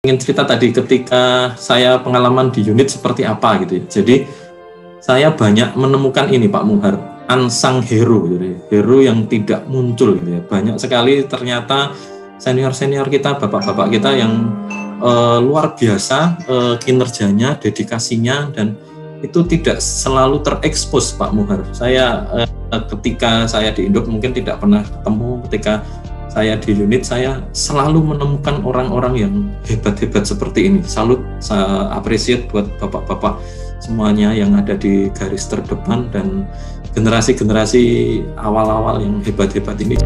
ingin cerita tadi ketika saya pengalaman di unit seperti apa gitu ya. Jadi saya banyak menemukan ini Pak Muhar, unsung hero gitu ya. Hero yang tidak muncul gitu ya. Banyak sekali ternyata senior-senior kita, bapak-bapak kita yang luar biasa kinerjanya, dedikasinya, dan itu tidak selalu terekspos Pak Muhar. Saya ketika saya di Induk mungkin tidak pernah ketemu, ketika saya di unit saya selalu menemukan orang-orang yang hebat-hebat seperti ini. Salut, saya appreciate buat bapak-bapak semuanya yang ada di garis terdepan dan generasi-generasi awal-awal yang hebat-hebat ini.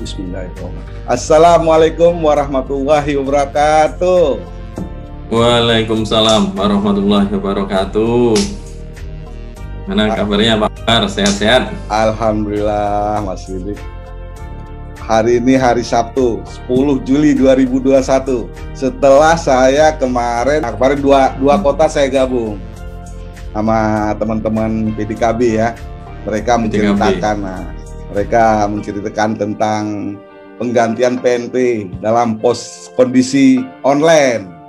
Bismillahirrahmanirrahim. Assalamualaikum warahmatullahi wabarakatuh. Waalaikumsalam warahmatullahi wabarakatuh. Mana kabarnya Pak Muhar? Sehat-sehat? Alhamdulillah Mas Sidik. Hari ini hari Sabtu 10 Juli 2021. Setelah saya kemarin dua kota saya gabung sama teman-teman PDKB ya. Mereka menceritakan tentang penggantian PNP dalam kondisi online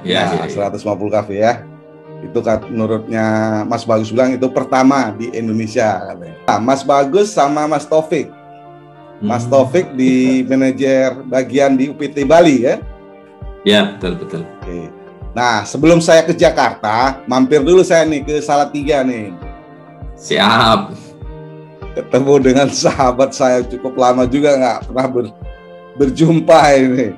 ya, 150 kafe ya. Itu menurutnya Mas Bagus bilang itu pertama di Indonesia katanya. Nah, Mas Bagus sama Mas Taufik. Mas Taufik di manajer bagian di UPT Bali ya. Ya, betul. Oke. Nah, sebelum saya ke Jakarta, mampir dulu saya nih ke Salatiga nih. Siap. Ketemu dengan sahabat saya cukup lama juga nggak pernah berjumpa ini.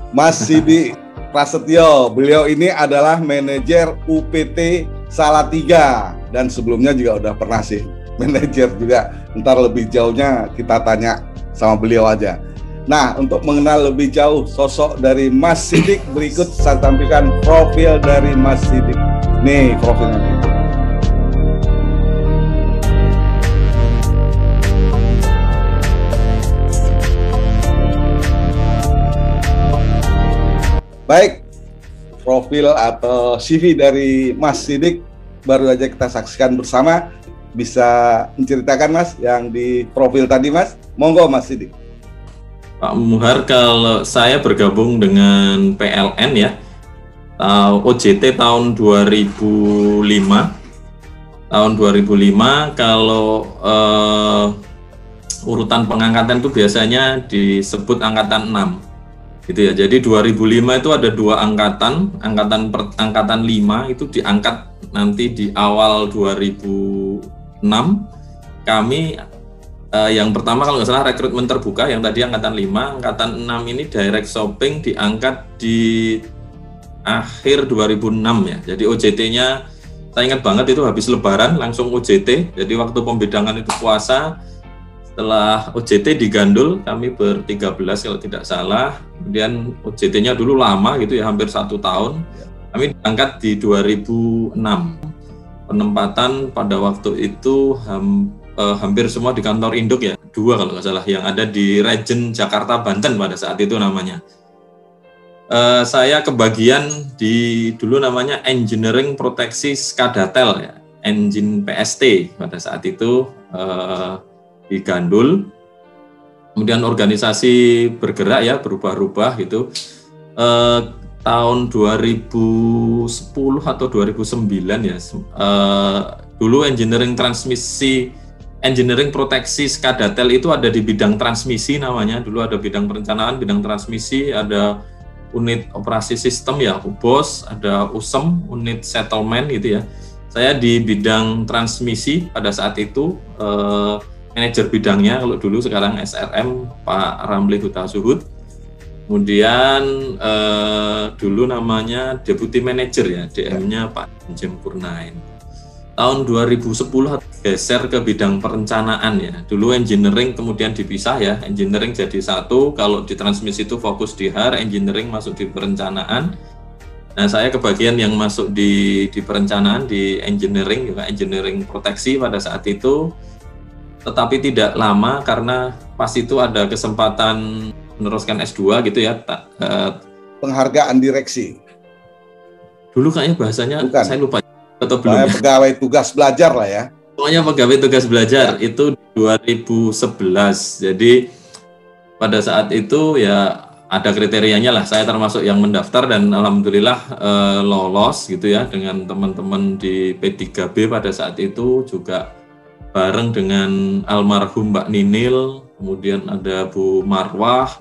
Mas Sidik Prasetyo, beliau ini adalah manajer UPT Salatiga dan sebelumnya juga udah pernah sih manajer juga. Ntar lebih jauhnya kita tanya sama beliau aja. Nah, untuk mengenal lebih jauh sosok dari Mas Sidik, berikut saya tampilkan profil dari Mas Sidik. Nih profilnya nih. Baik, profil atau CV dari Mas Sidik baru aja kita saksikan bersama. Bisa menceritakan Mas yang di profil tadi Mas? Monggo Mas Sidik. Pak Muhar, kalau saya bergabung dengan PLN ya, OJT tahun 2005. Tahun 2005 kalau urutan pengangkatan itu biasanya disebut angkatan 6. Gitu ya. Jadi 2005 itu ada dua angkatan 5 itu diangkat nanti di awal 2006. Kami yang pertama kalau nggak salah rekrutmen terbuka, yang tadi angkatan 5, angkatan 6 ini direct shopping diangkat di akhir 2006 ya. Jadi OJT-nya saya ingat banget itu habis lebaran langsung OJT. Jadi waktu pembedangan itu puasa. Setelah OJT digandul, kami ber-13 kalau tidak salah. Kemudian OJT-nya dulu lama gitu ya, hampir 1 tahun. Kami diangkat di 2006. Penempatan pada waktu itu hampir semua di kantor induk ya. 2 kalau nggak salah, yang ada di Regen Jakarta Banten pada saat itu namanya. Saya kebagian di dulu namanya Engineering Proteksi Skadatel ya. Engine PST pada saat itu. Di Gandul, kemudian organisasi bergerak ya, berubah-ubah gitu. Tahun 2010 atau 2009 ya, dulu engineering proteksi Skadatel itu ada di bidang transmisi namanya. Dulu ada bidang perencanaan, bidang transmisi, ada unit operasi sistem ya, UBOS, ada USEM, unit settlement gitu ya. Saya di bidang transmisi pada saat itu, manajer bidangnya kalau dulu, sekarang SRM Pak Ramli Huta Suhud. Kemudian dulu namanya Deputy Manager ya, DM-nya Pak Jem Purnain. Tahun 2010 geser ke bidang perencanaan ya. Dulu engineering kemudian dipisah ya, engineering jadi satu. Kalau di transmisi itu fokus di HR, engineering masuk di perencanaan. Nah, saya kebagian yang masuk di perencanaan, di engineering juga, engineering proteksi pada saat itu. Tetapi tidak lama karena pas itu ada kesempatan meneruskan S2 gitu ya. Penghargaan direksi. Dulu kayaknya bahasanya bukan. Saya lupa. Atau belum? Pegawai tugas belajar lah ya. Semuanya pegawai tugas belajar itu 2011. Jadi pada saat itu ya ada kriterianya lah. Saya termasuk yang mendaftar dan alhamdulillah lolos gitu ya dengan teman-teman di P3B pada saat itu, juga bareng dengan almarhum Mbak Ninil, kemudian ada Bu Marwah,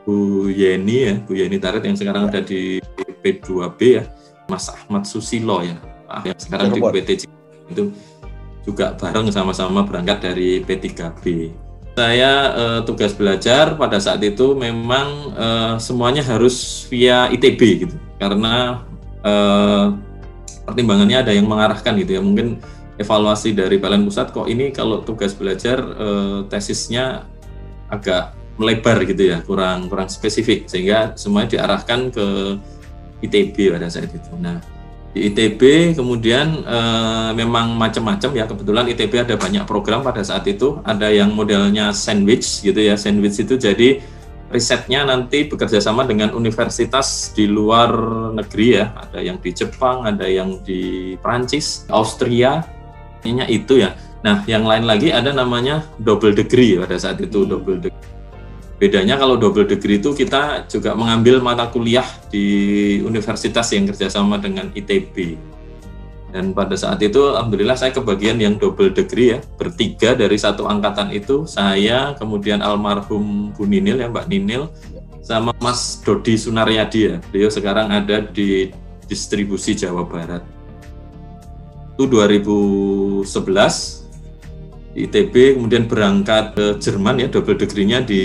Bu Yeni ya, Bu Yeni Tarit yang sekarang ada di P2B ya, Mas Ahmad Susilo ya, yang sekarang di PTC itu juga bareng sama-sama berangkat dari P3B. Saya tugas belajar pada saat itu memang semuanya harus via ITB gitu, karena pertimbangannya ada yang mengarahkan gitu ya, mungkin evaluasi dari PLN Pusat kok ini kalau tugas belajar tesisnya agak melebar gitu ya, kurang spesifik, sehingga semuanya diarahkan ke ITB pada saat itu. Nah, di ITB kemudian memang macam-macam ya, kebetulan ITB ada banyak program pada saat itu, ada yang modelnya sandwich gitu ya. Sandwich itu jadi risetnya nanti bekerja sama dengan universitas di luar negeri ya, ada yang di Jepang, ada yang di Prancis, Austria, ini itu ya. Nah, yang lain lagi ada namanya double degree pada saat itu, double degree. Bedanya kalau double degree itu kita juga mengambil mata kuliah di universitas yang kerjasama dengan ITB. Dan pada saat itu alhamdulillah saya kebagian yang double degree ya, bertiga dari satu angkatan itu, saya, kemudian almarhum Bu Ninil ya, Mbak Ninil, sama Mas Dodi Sunaryadi ya, beliau sekarang ada di distribusi Jawa Barat. Itu 2011 di ITB, kemudian berangkat ke Jerman ya, double degree-nya di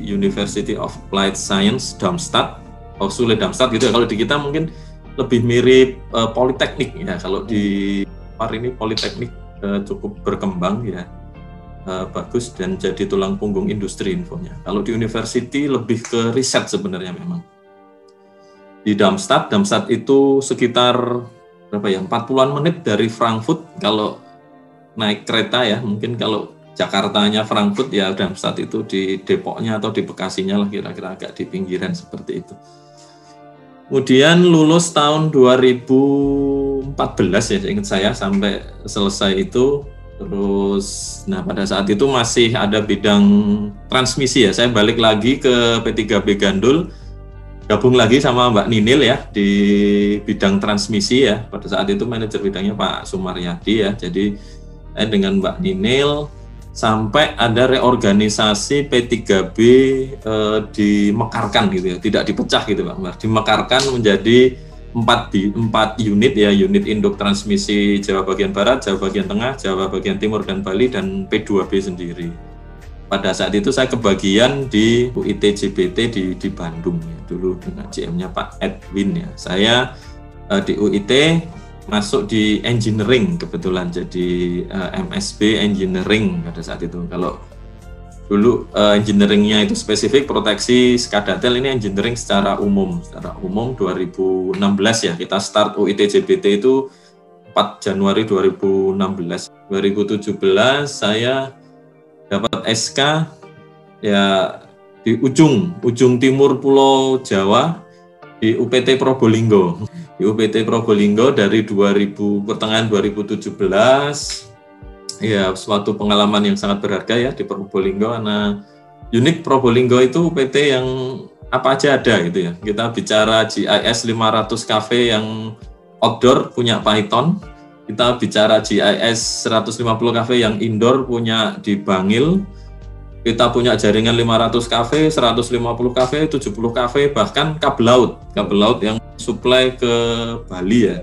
University of Applied Science Darmstadt, Hochschule Darmstadt gitu ya. Kalau di kita mungkin lebih mirip politeknik ya, kalau di luar ini politeknik cukup berkembang ya, bagus dan jadi tulang punggung industri infonya. Kalau di university lebih ke riset sebenarnya memang. Di Darmstadt itu sekitar berapa ya, 40-an menit dari Frankfurt kalau naik kereta ya, mungkin kalau Jakartanya Frankfurt ya Darmstadt itu di Depoknya atau di Bekasinya lah, kira-kira agak di pinggiran seperti itu. Kemudian lulus tahun 2014 ya, ingat saya sampai selesai itu. Terus nah pada saat itu masih ada bidang transmisi ya, saya balik lagi ke P3B Gandul, gabung lagi sama Mbak Ninil ya di bidang transmisi ya. Pada saat itu manajer bidangnya Pak Sumaryadi ya, jadi dengan Mbak Ninil sampai ada reorganisasi P3B dimekarkan gitu ya, tidak dipecah gitu Pak, dimekarkan menjadi 4 unit ya, unit induk transmisi Jawa bagian Barat, Jawa bagian Tengah, Jawa bagian Timur dan Bali, dan P2B sendiri. Pada saat itu saya kebagian di UIT JBT di Bandung ya, dulu dengan GM-nya Pak Edwin ya. Saya di UIT masuk di engineering kebetulan, jadi MSB engineering pada saat itu. Kalau dulu engineeringnya itu spesifik proteksi skadatel, ini engineering secara umum 2016 ya, kita start UIT JBT itu 4 Januari 2016. 2017 saya dapat SK ya di ujung timur Pulau Jawa di UPT Probolinggo. Di UPT Probolinggo dari pertengahan 2017 ya, suatu pengalaman yang sangat berharga ya di Probolinggo, karena unik Probolinggo itu UPT yang apa aja ada gitu ya. Kita bicara GIS 500 cafe yang outdoor punya Python, kita bicara GIS 150 cafe yang indoor punya di Bangil, kita punya jaringan 500 cafe, 150 cafe, 70 cafe, bahkan kabel laut yang supply ke Bali ya,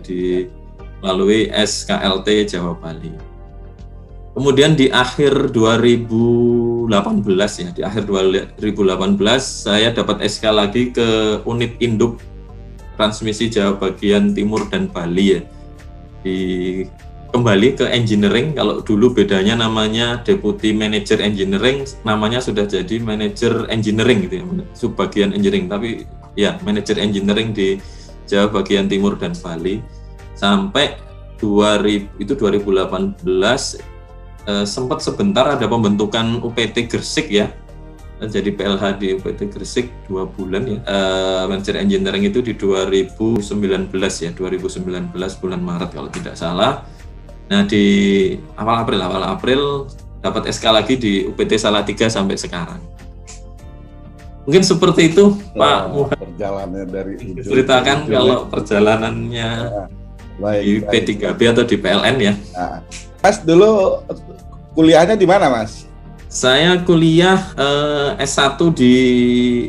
melalui SKLT Jawa Bali. Kemudian di akhir 2018 ya, di akhir 2018 saya dapat SK lagi ke unit induk transmisi Jawa bagian Timur dan Bali ya. Kembali ke engineering, kalau dulu bedanya namanya Deputy Manager Engineering, namanya sudah jadi Manager Engineering gitu ya, subbagian engineering, tapi ya Manager Engineering di Jawa bagian Timur dan Bali. Sampai 2018 sempat sebentar ada pembentukan UPT Gresik ya, jadi PLH di UPT Gresik 2 bulan ya, Manager Engineering itu di 2019 ya, 2019 bulan Maret kalau tidak salah. Nah di awal April dapat SK lagi di UPT Salatiga sampai sekarang. Mungkin seperti itu Pak Muhammad. Perjalanannya dari ceritakan kalau perjalanannya di P3B atau di PLN ya. Nah, Mas dulu kuliahnya di mana Mas? Saya kuliah S1 di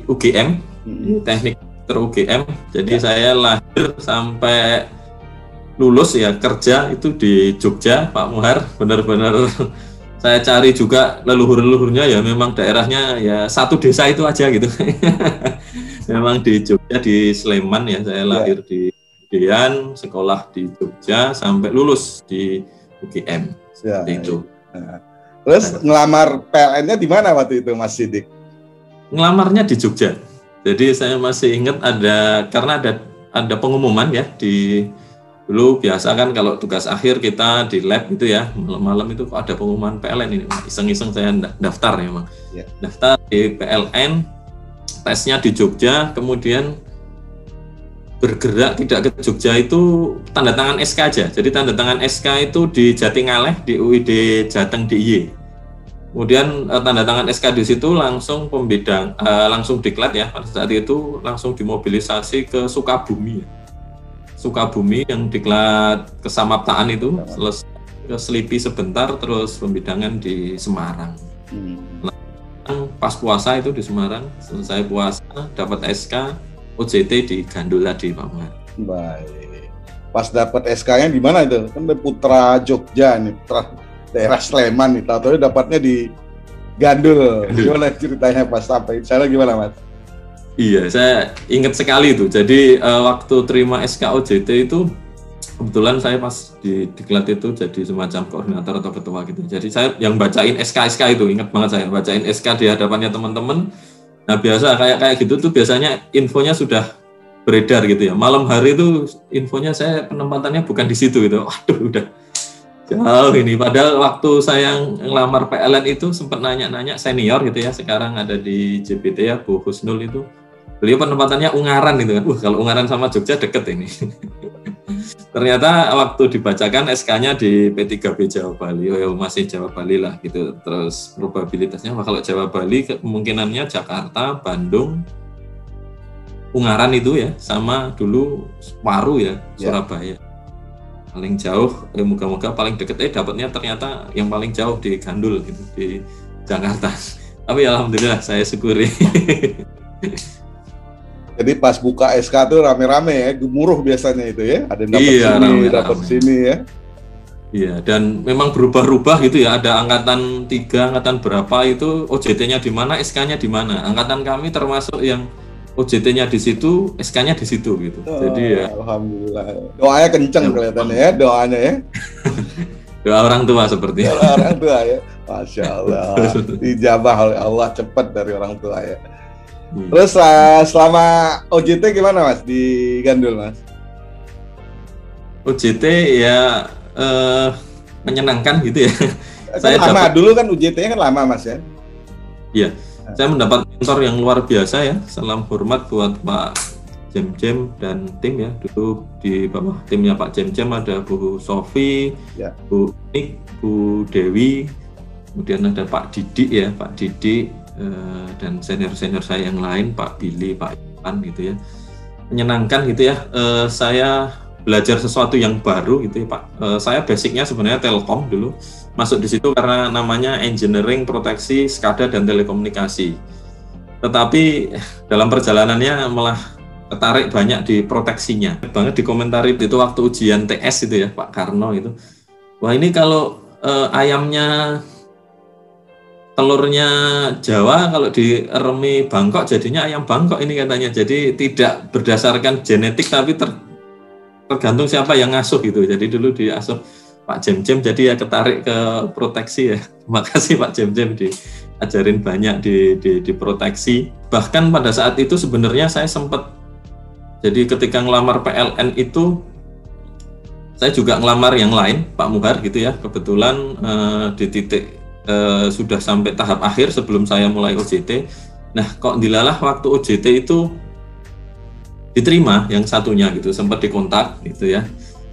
UGM, di Teknik UGM. Jadi saya lahir sampai lulus ya kerja itu di Jogja, Pak Muhar. Benar-benar saya cari juga leluhur-leluhurnya ya memang daerahnya ya satu desa itu aja gitu. Memang di Jogja, di Sleman ya, saya lahir di Dian, sekolah di Jogja sampai lulus di UGM. Itu. Nah. Terus ngelamar PLN-nya di mana waktu itu Mas Sidik? Ngelamarnya di Jogja. Jadi saya masih ingat karena ada pengumuman ya dulu biasa kan kalau tugas akhir kita di lab gitu ya, malam-malam itu kok ada pengumuman PLN ini. Iseng-iseng saya daftar ya, Bang. Yeah. Daftar di PLN, tesnya di Jogja, kemudian bergerak tidak ke Jogja itu tanda tangan SK aja. Jadi tanda tangan SK itu di Jatingaleh, di UID Jateng DIY. Kemudian tanda tangan SK di situ langsung langsung diklat ya. Pada saat itu langsung dimobilisasi ke Sukabumi. Sukabumi yang diklat kesamaptaan itu, selesai ke Selipi sebentar, terus pembidangan di Semarang. Pas puasa itu di Semarang, selesai puasa dapat SK. OJT di Gandul tadi Pak Muhammad. Baik. Pas dapat SK-nya di mana itu? Kan putra Jogja nih, putra daerah Sleman nih. Tahu dapatnya di Gandul. Gimana ceritanya pas sampai sana gimana Mas? Iya, saya ingat sekali itu. Jadi waktu terima SK OJT itu kebetulan saya pas di diklat itu jadi semacam koordinator atau ketua gitu. Jadi saya yang bacain SK itu, ingat banget saya bacain SK di hadapannya teman-teman. Nah biasa kayak gitu tuh biasanya infonya sudah beredar gitu ya. Malam hari itu infonya saya penempatannya bukan di situ gitu. Waduh udah jauh ini. Padahal waktu saya ngelamar PLN itu sempat nanya-nanya senior gitu ya. Sekarang ada di JPT ya, Bu Husnul itu. Beliau penempatannya Ungaran gitu kan. Kalau Ungaran sama Jogja deket ini. Ternyata waktu dibacakan SK-nya di P3B Jawa Bali, masih Jawa Bali lah gitu. Terus probabilitasnya kalau Jawa Bali kemungkinannya Jakarta, Bandung, Ungaran itu ya, sama dulu Paru ya, Surabaya. Paling jauh, moga-moga paling deket dapatnya ternyata yang paling jauh di Gandul gitu, di Jakarta. Tapi alhamdulillah saya syukuri. Jadi pas buka SK tuh rame-rame ya, gemuruh biasanya itu ya. Ada yang dapat sini ya. Iya, dan memang berubah-ubah gitu ya. Ada angkatan 3, angkatan berapa itu OJT-nya di mana, SK-nya di mana. Angkatan kami termasuk yang OJT-nya di situ, SK-nya di situ gitu. Jadi ya alhamdulillah. Doanya kenceng kelihatannya ya, doanya ya. Doa orang tua seperti itu. Doa orang tua ya. Masya Allah. Dijabah oleh Allah cepat dari orang tua ya. Terus selama OJT gimana Mas di Gandul Mas? OJT ya menyenangkan gitu ya. Saya lama dulu kan OJT-nya kan lama Mas ya? Iya, saya mendapat mentor yang luar biasa ya. Salam hormat buat Pak Jem dan tim ya. Dulu di bawah timnya Pak Jem ada Bu Sofi, ya. Bu Nik, Bu Dewi, kemudian ada Pak Didik ya, Pak Didik. Dan senior-senior saya yang lain, Pak Billy, Pak Ipan gitu ya, menyenangkan gitu ya. Saya belajar sesuatu yang baru gitu ya Pak. Saya basicnya sebenarnya Telkom dulu, masuk di situ karena namanya Engineering Proteksi SCADA dan Telekomunikasi. Tetapi dalam perjalanannya malah tertarik banyak di proteksinya. Banget dikomentari itu waktu ujian TS itu ya Pak Karno itu. Wah ini kalau ayamnya telurnya Jawa, kalau diremi Bangkok jadinya ayam Bangkok ini katanya. Jadi tidak berdasarkan genetik tapi tergantung siapa yang ngasuh gitu. Jadi dulu diasuh Pak Jem jadi ya ketarik ke proteksi ya. Terima kasih Pak Jem diajarin banyak di proteksi. Bahkan pada saat itu sebenarnya saya sempat, jadi ketika ngelamar PLN itu saya juga ngelamar yang lain Pak Muhar gitu ya. Kebetulan di titik sudah sampai tahap akhir sebelum saya mulai OJT. Nah, kok dilalah waktu OJT itu diterima yang satunya gitu, sempat dikontak gitu ya.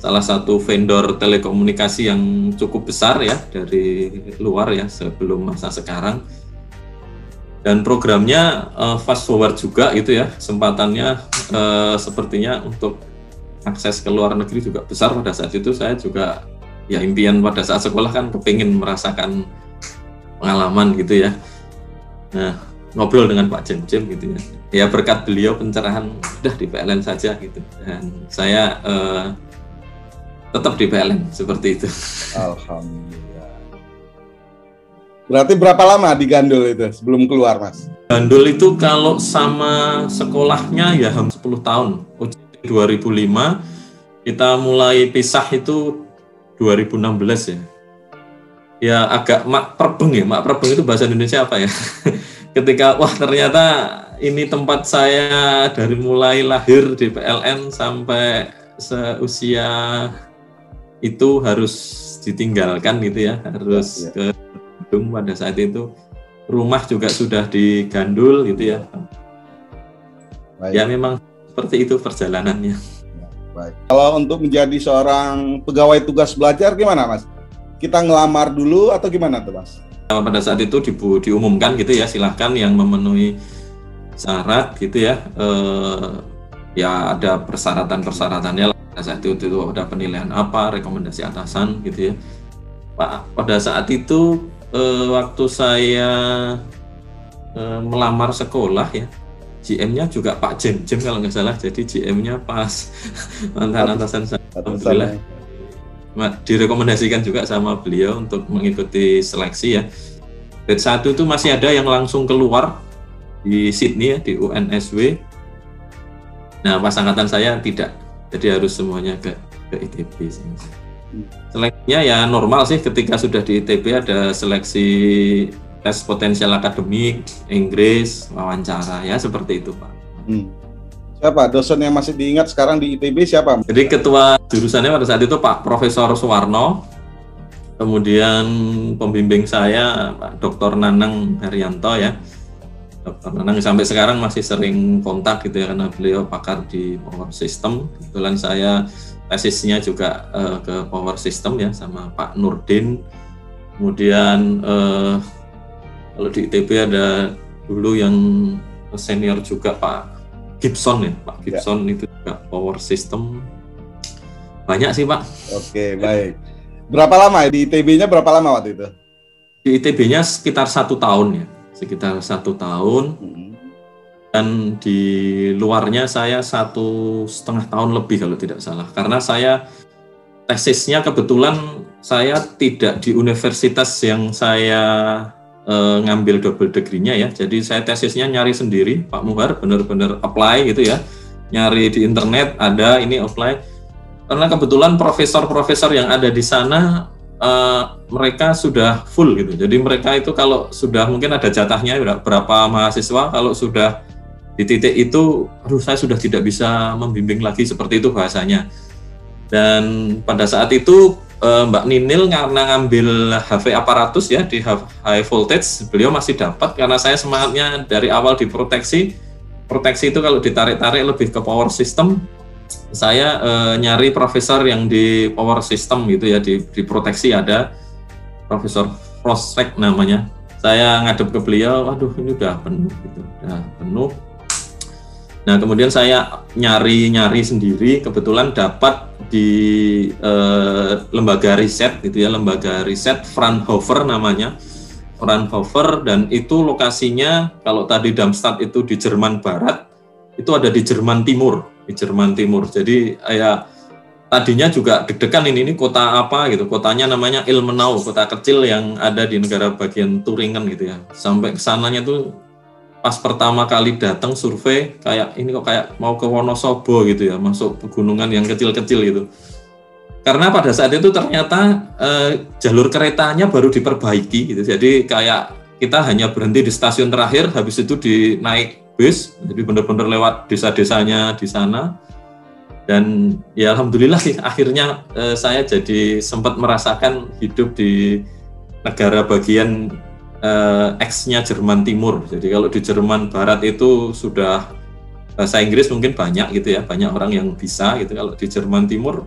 salah satu vendor telekomunikasi yang cukup besar ya dari luar ya sebelum masa sekarang. Dan programnya fast forward juga gitu ya, kesempatannya sepertinya untuk akses ke luar negeri juga besar. Pada saat itu saya juga ya impian pada saat sekolah kan kepingin merasakan pengalaman gitu ya. Nah, ngobrol dengan Pak Jem gitu ya. Ya berkat beliau pencerahan udah di PLN saja gitu. Dan saya tetap di PLN seperti itu. Alhamdulillah. Berarti berapa lama di Gandul itu sebelum keluar, Mas? Gandul itu kalau sama sekolahnya ya hampir 10 tahun. 2005 kita mulai pisah itu 2016 ya. Ya agak mak perbeng itu bahasa Indonesia apa ya? Ketika wah ternyata ini tempat saya dari mulai lahir di PLN sampai seusia itu harus ditinggalkan gitu ya, harus ke Bandung. Pada saat itu rumah juga sudah di Gandul gitu ya. Baik. Ya memang seperti itu perjalanannya. Baik. Kalau untuk menjadi seorang pegawai tugas belajar gimana, Mas? Kita ngelamar dulu atau gimana tuh, Mas? Pada saat itu diumumkan gitu ya, silahkan yang memenuhi syarat gitu ya. Ya ada persyaratan-persyaratannya. Pada saat itu ada penilaian apa, rekomendasi atasan gitu ya. Pak, pada saat itu waktu saya melamar sekolah ya, GM-nya juga Pak Jem kalau nggak salah, jadi GM-nya pas mantan atasan saya. Alhamdulillah direkomendasikan juga sama beliau untuk mengikuti seleksi ya. Grade 1 itu masih ada yang langsung keluar di Sydney ya, di UNSW. Nah pas angkatan saya tidak, jadi harus semuanya ke ITB. Seleksinya ya normal sih, ketika sudah di ITB ada seleksi tes potensial akademik, Inggris, wawancara ya seperti itu Pak. Siapa dosen yang masih diingat sekarang di ITB siapa? Jadi ketua jurusannya pada saat itu Pak Profesor Suwarno, kemudian pembimbing saya Pak Dr. Nanang Haryanto ya. Dr. Nanang sampai sekarang masih sering kontak gitu ya, karena beliau pakar di power system. Kebetulan saya tesisnya juga ke power system ya sama Pak Nurdin. Kemudian kalau di ITB ada dulu yang senior juga Pak Gibson ya, Pak Gibson ya. Itu juga power system. Banyak sih Pak. Oke, baik. Berapa lama di ITB-nya berapa lama waktu itu? Di ITB-nya sekitar 1 tahun ya, sekitar 1 tahun. Dan di luarnya saya 1,5 tahun lebih kalau tidak salah, karena saya tesisnya kebetulan saya tidak di universitas yang saya ngambil double degree-nya ya, jadi saya tesisnya nyari sendiri Pak Muhar, benar-benar apply gitu ya, nyari di internet ada ini apply, karena kebetulan profesor-profesor yang ada di sana mereka sudah full gitu, jadi mereka itu kalau sudah mungkin ada jatahnya berapa mahasiswa, kalau sudah di titik itu, saya sudah tidak bisa membimbing lagi, seperti itu bahasanya. Dan pada saat itu Mbak Ninil karena ngambil HV aparatus ya di high voltage, beliau masih dapat karena saya semangatnya dari awal diproteksi. Proteksi itu kalau ditarik-tarik lebih ke power system. Saya nyari profesor yang di power system gitu ya, di proteksi ada Profesor Prospect namanya. Saya ngadep ke beliau, waduh ini udah penuh gitu, udah penuh. Nah kemudian saya nyari sendiri, kebetulan dapat di lembaga riset gitu ya, lembaga riset Fraunhofer namanya, Fraunhofer, dan itu lokasinya kalau tadi Darmstadt itu di Jerman Barat, itu ada di Jerman Timur, Jadi ya tadinya juga deg-degan ini kota apa gitu, kotanya namanya Ilmenau, kota kecil yang ada di negara bagian Turingen gitu ya. Sampai kesananya tuh pas pertama kali datang survei kayak ini kok kayak mau ke Wonosobo gitu ya, masuk pegunungan yang kecil-kecil gitu. Karena pada saat itu ternyata jalur keretanya baru diperbaiki gitu. Jadi kayak kita hanya berhenti di stasiun terakhir, habis itu dinaik bus, jadi benar-benar lewat desa-desanya di sana. Dan ya alhamdulillah sih akhirnya saya jadi sempat merasakan hidup di negara bagian X-nya Jerman Timur. Jadi kalau di Jerman Barat itu sudah bahasa Inggris mungkin banyak gitu ya, banyak orang yang bisa gitu. Kalau di Jerman Timur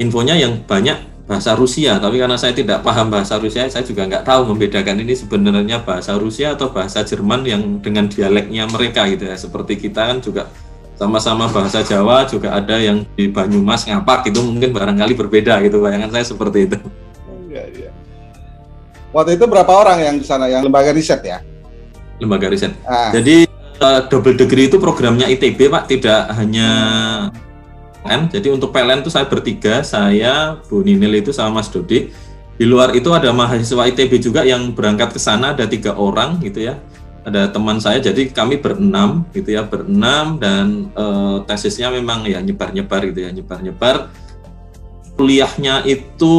infonya yang banyak bahasa Rusia, tapi karena saya tidak paham bahasa Rusia, saya juga nggak tahu membedakan ini sebenarnya bahasa Rusia atau bahasa Jerman yang dengan dialeknya mereka gitu ya. Seperti kita kan juga sama-sama bahasa Jawa, juga ada yang di Banyumas ngapak itu mungkin barangkali berbeda gitu, bayangan saya seperti itu. Iya. Waktu itu berapa orang yang di sana, yang lembaga riset ya? Lembaga riset. Jadi double degree itu programnya ITB Pak, tidak hanya jadi untuk PLN itu saya bertiga, saya, Bu Ninil itu sama Mas Dodi. Di luar itu ada mahasiswa ITB juga yang berangkat ke sana, ada 3 orang gitu ya. Ada teman saya, jadi kami berenam gitu ya, berenam dan tesisnya memang ya nyebar-nyebar gitu ya, nyebar-nyebar. Kuliahnya itu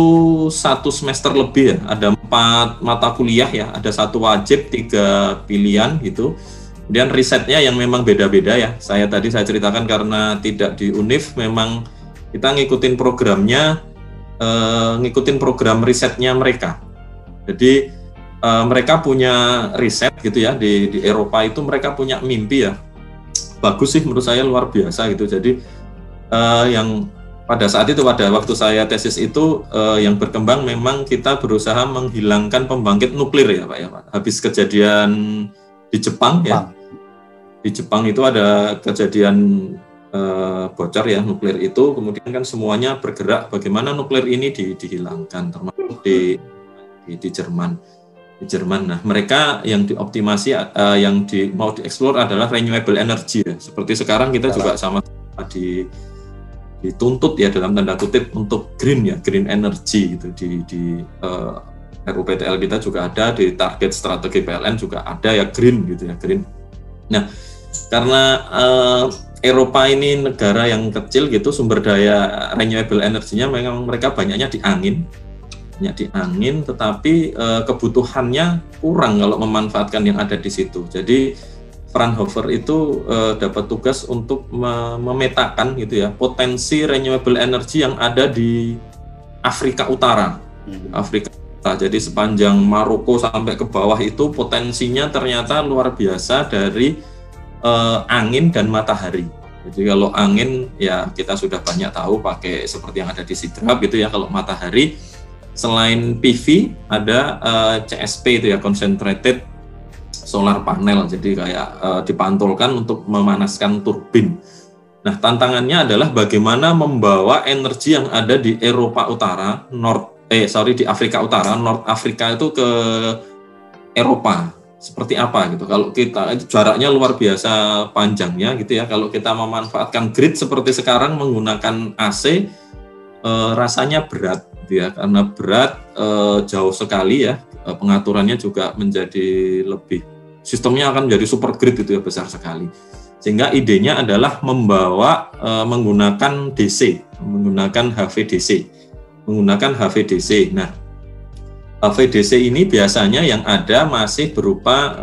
1 semester lebih ya, ada 4 mata kuliah ya, ada 1 wajib, 3 pilihan gitu. Kemudian risetnya yang memang beda-beda ya. Saya ceritakan karena tidak di UNIF, memang kita ngikutin programnya, ngikutin program risetnya mereka. Jadi mereka punya riset gitu ya, di Eropa itu mereka punya mimpi ya. Bagus sih menurut saya, luar biasa gitu. Jadi yang pada saat itu, pada waktu saya tesis itu yang berkembang memang kita berusaha menghilangkan pembangkit nuklir ya Pak ya. Habis kejadian di Jepang ya. Di Jepang itu ada kejadian bocor ya nuklir itu, kemudian kan semuanya bergerak bagaimana nuklir ini dihilangkan, termasuk di Jerman. Di Jerman, nah mereka yang dioptimasi, yang mau dieksplor adalah renewable energy ya. Seperti sekarang kita juga sama dituntut ya dalam tanda kutip untuk green ya, green energy gitu di RUPTL kita juga ada, di target strategi PLN juga ada ya green gitu ya, green. Nah, karena Eropa ini negara yang kecil gitu, sumber daya renewable energinya memang mereka banyaknya di angin, tetapi kebutuhannya kurang kalau memanfaatkan yang ada di situ. Jadi Fraunhofer itu dapat tugas untuk memetakan gitu ya potensi renewable energy yang ada di Afrika Utara. Jadi sepanjang Maroko sampai ke bawah itu potensinya ternyata luar biasa dari angin dan matahari. Jadi kalau angin ya kita sudah banyak tahu pakai seperti yang ada di Sidrap gitu ya. Kalau matahari selain PV ada CSP itu ya, concentrated solar panel. Jadi kayak dipantulkan untuk memanaskan turbin. Nah, tantangannya adalah bagaimana membawa energi yang ada di Eropa Utara, di Afrika Utara, North Afrika itu ke Eropa. Seperti apa gitu. Kalau kita itu jaraknya luar biasa panjangnya gitu ya. Kalau kita memanfaatkan grid seperti sekarang menggunakan AC, rasanya berat gitu ya. Karena berat, jauh sekali ya. Pengaturannya juga menjadi lebih, sistemnya akan menjadi super grid gitu ya, besar sekali. Sehingga idenya adalah membawa menggunakan DC, menggunakan HVDC. Nah, HVDC ini biasanya yang ada masih berupa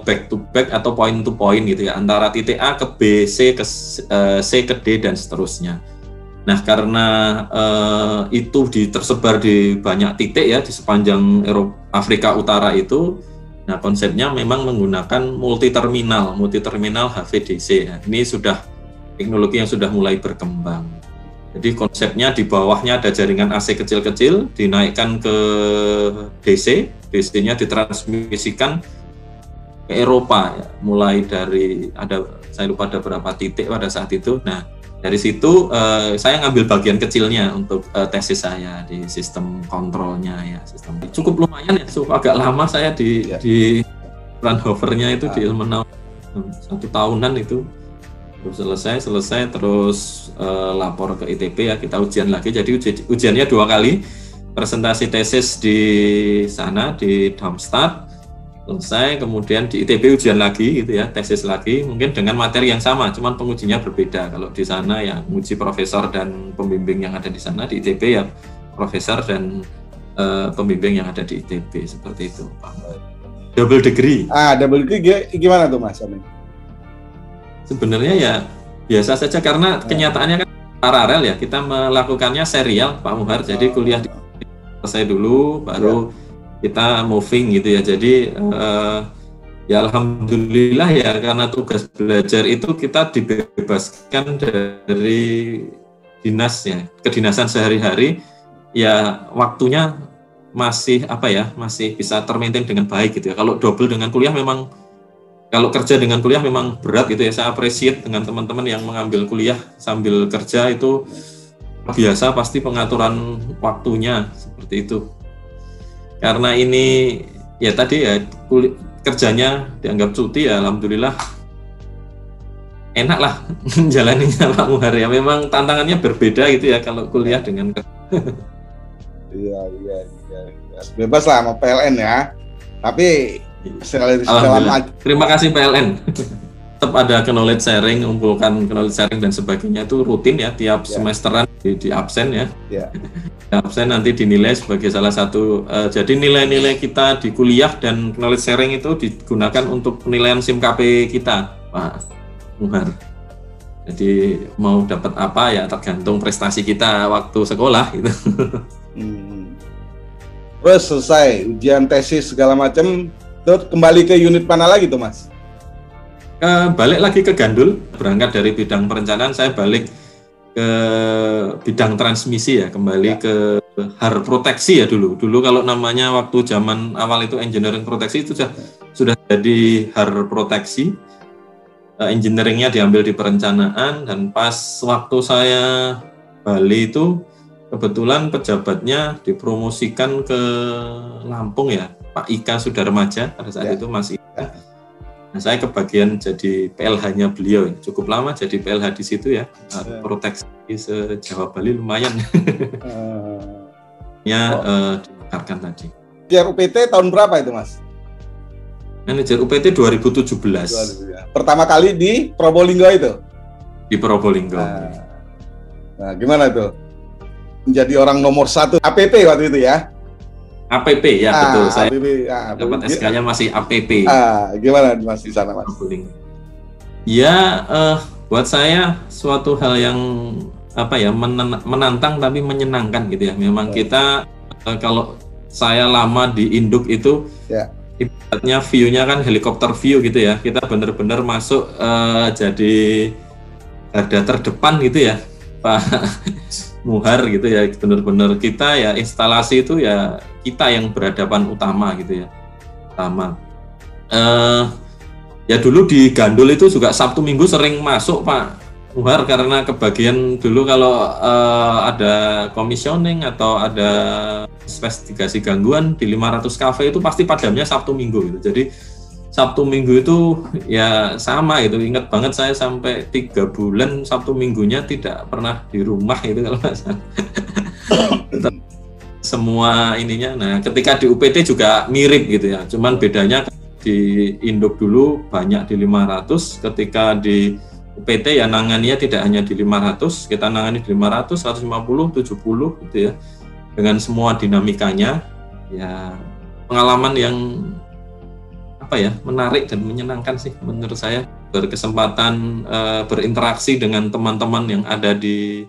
back to back atau point to point gitu ya, antara titik A ke B, C ke D dan seterusnya. Nah, karena itu tersebar di banyak titik ya di sepanjang Afrika Utara itu, nah konsepnya memang menggunakan multi terminal HVDC. Nah, ini sudah teknologi yang sudah mulai berkembang. Jadi konsepnya di bawahnya ada jaringan AC kecil-kecil, dinaikkan ke DC, DC-nya ditransmisikan ke Eropa ya. Mulai dari saya lupa ada berapa titik pada saat itu. Nah, dari situ saya ngambil bagian kecilnya untuk tesis saya di sistem kontrolnya ya, sistem cukup lumayan ya, agak lama saya di Fraunhofer-nya itu di Ilmenau 1 tahunan itu. Selesai terus lapor ke ITB ya, kita ujian lagi. Jadi ujiannya 2 kali, presentasi tesis di sana di Darmstadt selesai, kemudian di ITB ujian lagi gitu ya, tesis lagi, mungkin dengan materi yang sama, cuman pengujinya berbeda. Kalau di sana ya uji profesor dan pembimbing yang ada di sana, di ITB ya profesor dan pembimbing yang ada di ITB, seperti itu Pak. Double degree. Double degree gimana tuh Mas Amin? Sebenarnya ya biasa saja, karena kenyataannya kan paralel ya, kita melakukannya serial Pak Muhar. Jadi kuliah selesai dulu baru kita moving gitu ya. Jadi ya alhamdulillah ya, karena tugas belajar itu kita dibebaskan dari dinas ya, kedinasan sehari-hari, ya waktunya masih masih bisa termaintain dengan baik gitu ya. Kalau double dengan kuliah memang, kalau kerja dengan kuliah memang berat gitu ya. Saya appreciate dengan teman-teman yang mengambil kuliah sambil kerja itu biasa, pasti pengaturan waktunya seperti itu. Karena ini ya tadi ya kerjanya dianggap cuti ya, alhamdulillah enak lah menjalaninya Pak Muhar ya. Memang tantangannya berbeda gitu ya kalau kuliah dengan Iya. Bebas lah sama PLN ya. Tapi terima kasih PLN. Tetap ada knowledge sharing, mengumpulkan knowledge sharing dan sebagainya, itu rutin ya, tiap semesteran di absen ya. Absen nanti dinilai sebagai salah satu, jadi nilai-nilai kita di kuliah dan knowledge sharing itu digunakan untuk penilaian SIMKP kita, Pak Muhar. Jadi mau dapat apa ya tergantung prestasi kita waktu sekolah gitu. Terus selesai ujian tesis segala macam, terus kembali ke unit mana lagi tuh Mas? Balik lagi ke Gandul, berangkat dari bidang perencanaan saya balik ke bidang transmisi ya, kembali ke HAR proteksi ya dulu kalau namanya waktu zaman awal itu engineering proteksi itu sudah jadi HAR proteksi. Engineeringnya diambil di perencanaan, dan pas waktu saya Bali itu kebetulan pejabatnya dipromosikan ke Lampung ya, Pak Ika Sudarmaja pada saat itu masih. Nah, saya kebagian jadi PLH-nya beliau, cukup lama jadi PLH di situ ya, proteksi se-Jawa Bali lumayan. Dimekarkan tadi. Manajer UPT tahun berapa itu Mas? Manajer UPT 2017. Pertama kali di Probolinggo itu? Di Probolinggo. Nah, gimana tuh? Menjadi orang nomor 1 APP waktu itu ya? APP ya, betul. Saya APP, dapat SK-nya masih APP. Gimana Mas di sana Mas? Ya, buat saya suatu hal yang menantang tapi menyenangkan gitu ya. Memang kita kalau saya lama di Induk itu ibaratnya view-nya kan helikopter view gitu ya. Kita benar-benar masuk jadi garda terdepan gitu ya, Pak Muhar gitu ya. Benar-benar kita ya instalasi itu ya kita yang berhadapan utama gitu ya. Ya dulu di Gandul itu juga Sabtu Minggu sering masuk Pak Muhar, karena kebagian dulu kalau ada commissioning atau ada investigasi gangguan di 500 cafe itu pasti padamnya Sabtu Minggu gitu. Jadi Sabtu Minggu itu ya sama itu, ingat banget saya sampai 3 bulan Sabtu Minggunya tidak pernah di rumah itu kalau nggak salah. Semua ininya. Nah, ketika di UPT juga mirip gitu ya. Cuman bedanya di Induk dulu banyak di 500, ketika di UPT ya nangannya tidak hanya di 500, kita nangani di 500, 150, 70 gitu ya. Dengan semua dinamikanya, ya pengalaman yang menarik dan menyenangkan sih menurut saya. Berkesempatan berinteraksi dengan teman-teman yang ada di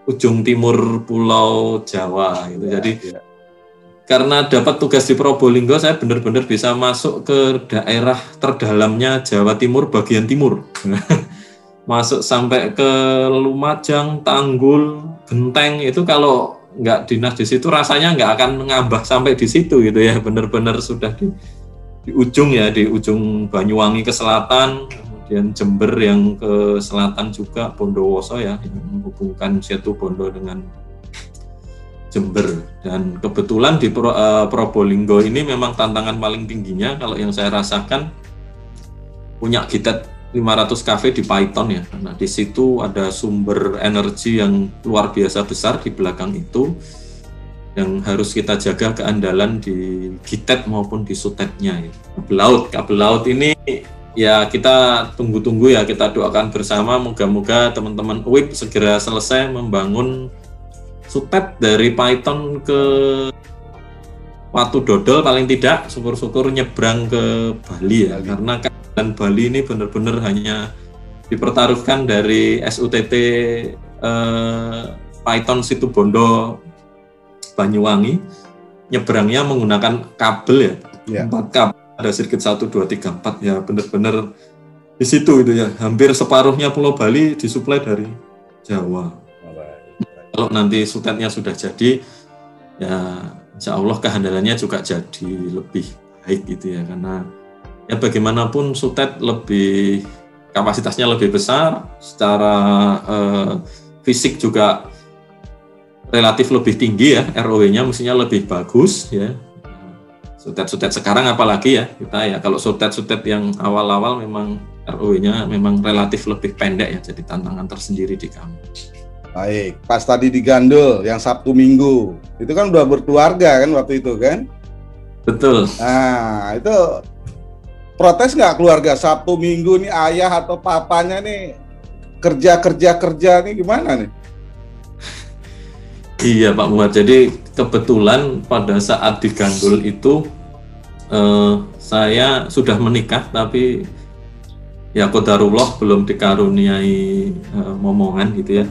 ujung timur Pulau Jawa gitu. Jadi karena dapat tugas di Probolinggo, saya benar-benar bisa masuk ke daerah terdalamnya Jawa Timur bagian timur. Masuk sampai ke Lumajang, Tanggul, Genteng, itu kalau nggak dinas di situ rasanya nggak akan ngambah sampai di situ gitu ya. Benar-benar sudah di ujung ya, di ujung Banyuwangi ke selatan, kemudian Jember yang ke selatan juga, Bondowoso ya, yang menghubungkan Setu Bondo dengan Jember. Dan kebetulan di Probolinggo ini memang tantangan paling tingginya kalau yang saya rasakan, punya gitet 500 cafe di Python ya. Nah, di situ ada sumber energi yang luar biasa besar di belakang itu, yang harus kita jaga keandalan di gitet maupun di sutetnya ya. Kabel laut ini ya kita tunggu-tunggu ya, kita doakan bersama moga-moga teman-teman UIP segera selesai membangun sutet dari Python ke Watu Dodol, paling tidak syukur-syukur nyebrang ke Bali ya. Karena dan Bali ini benar-benar hanya dipertaruhkan dari SUTT Python Situ Bondo Banyuwangi, nyebrangnya menggunakan kabel ya, 4 kabel, ada sirkuit 1, 2, 3, 4 ya, benar-benar di situ itu ya, hampir separuhnya Pulau Bali disuplai dari Jawa. kalau nanti sutetnya sudah jadi, ya insya Allah kehandalannya juga jadi lebih baik gitu ya, karena ya bagaimanapun sutet lebih kapasitasnya lebih besar, secara fisik juga relatif lebih tinggi ya, ROW-nya mestinya lebih bagus ya. Sutet-sutet sekarang apalagi ya, kita ya kalau sutet-sutet yang awal-awal memang ROW-nya memang relatif lebih pendek ya, jadi tantangan tersendiri di kami. Baik, pas tadi di Gandul yang Sabtu Minggu, itu kan udah berkeluarga kan waktu itu kan? Betul. Nah, itu protes nggak keluarga Sabtu Minggu nih ayah atau papanya nih kerja nih gimana nih? Iya Pak Muhammad, jadi kebetulan pada saat di Gandul itu saya sudah menikah, tapi ya qadarullah belum dikaruniai momongan gitu ya.